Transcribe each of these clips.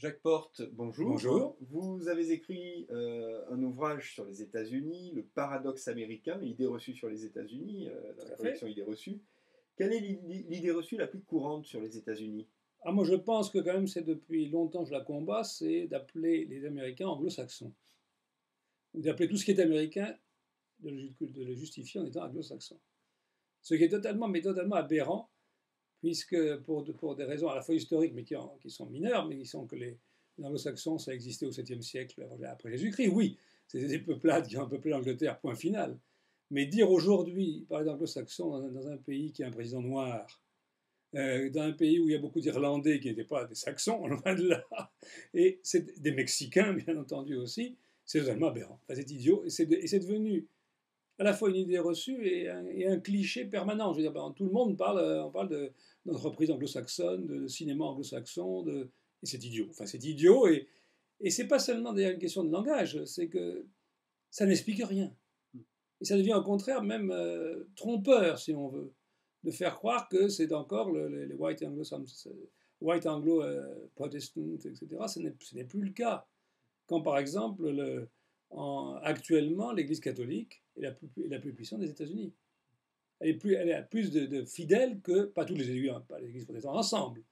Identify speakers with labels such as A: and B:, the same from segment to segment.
A: Jacques Porte, bonjour.
B: Bonjour.
A: Vous avez écrit un ouvrage sur les États-Unis, Le paradoxe américain, idées reçues sur les États-Unis, dans
B: Tout
A: la
B: à fait.
A: collection Idées reçues. Quelle est l'idée reçue la plus courante sur les États-Unis?
B: Ah, moi, je pense que quand même, c'est depuis longtemps que je la combats, c'est d'appeler les Américains anglo-saxons. Ou d'appeler tout ce qui est américain, de le justifier en étant anglo-saxon. Ce qui est totalement, mais totalement aberrant, puisque pour des raisons à la fois historiques, mais qui sont mineures, mais qui sont que les anglo-saxons, ça existait au 7e siècle après Jésus-Christ. Oui, c'était des peuplades qui ont peuplé l'Angleterre, point final. Mais dire aujourd'hui, parler d'anglo-saxons dans un pays qui a un président noir, dans un pays où il y a beaucoup d'Irlandais qui n'étaient pas des Saxons, loin de là, et c'est des Mexicains, bien entendu aussi, c'est totalement aberrant. Enfin, c'est idiot, et c'est devenu à la fois une idée reçue et un cliché permanent. Je veux dire, ben, tout le monde parle, on parle d'entreprise anglo-saxonne, de cinéma anglo-saxon, et c'est idiot. Enfin, c'est idiot, et c'est pas seulement d'ailleurs une question de langage, c'est que ça n'explique rien. Et ça devient au contraire même trompeur, si on veut, de faire croire que c'est encore les white anglo-protestants, etc. Ce n'est plus le cas. Quand par exemple, actuellement, l'Église catholique est la plus puissante des États-Unis. Elle a plus de fidèles que, pas toutes les églises, pas les églises protestantes ensemble,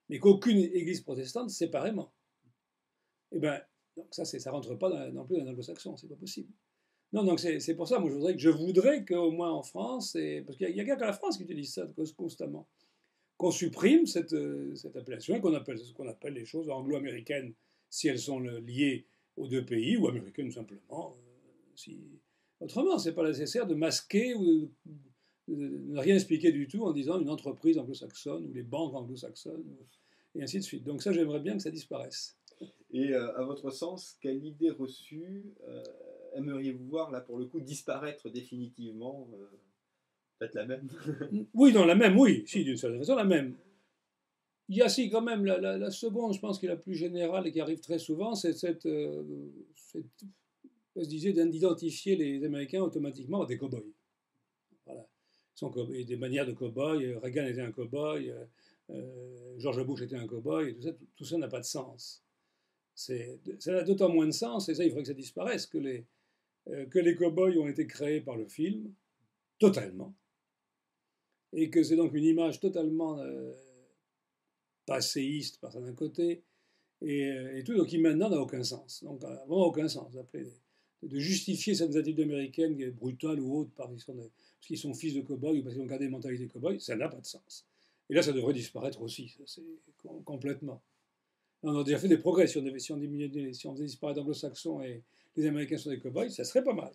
B: mais qu'aucune église protestante séparément. Et ben, donc ça ne rentre pas non plus dans l'anglo-saxon, c'est pas possible. Non, donc c'est pour ça, moi je voudrais qu'au moins en France, parce qu'il n'y a que la France qui utilise ça constamment, qu'on supprime cette appellation et qu'on appelle les choses anglo-américaines si elles sont liées aux deux pays, ou américaines simplement. Autrement, ce n'est pas nécessaire de masquer ou de ne rien expliquer du tout en disant une entreprise anglo-saxonne ou les banques anglo-saxonnes, et ainsi de suite. Donc ça, j'aimerais bien que ça disparaisse.
A: Et à votre sens, quelle idée reçue aimeriez-vous voir, là, pour le coup, disparaître définitivement? Peut-être la même.
B: Oui, non, la même, oui, si, d'une certaine façon, la même. Il y a si quand même la seconde, je pense, qui est la plus générale et qui arrive très souvent, c'est cette espèce d'idée d'identifier les Américains automatiquement à des cow-boys. Voilà. Ils des manières de cow-boy. Reagan était un cow-boy, George Bush était un cow-boy, et tout ça n'a pas de sens. Ça a d'autant moins de sens, et ça, il faudrait que ça disparaisse, que les cow-boys ont été créés par le film, totalement, et que c'est donc une image totalement passéiste par d'un côté, et tout, donc qui maintenant n'a aucun sens. Donc vraiment aucun sens de justifier cette attitude américaine qui est brutale ou autre parce qu'ils sont fils de cow-boys ou parce qu'ils ont gardé une mentalité de cow-boy, ça n'a pas de sens. Et là, ça devrait disparaître aussi, ça, c'est complètement. On a déjà fait des progrès. Si on faisait disparaître l'anglo-saxon et les Américains sont des cow-boys, ça serait pas mal.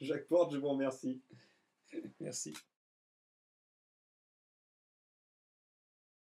A: Jacques Porte, je vous remercie.
B: Merci.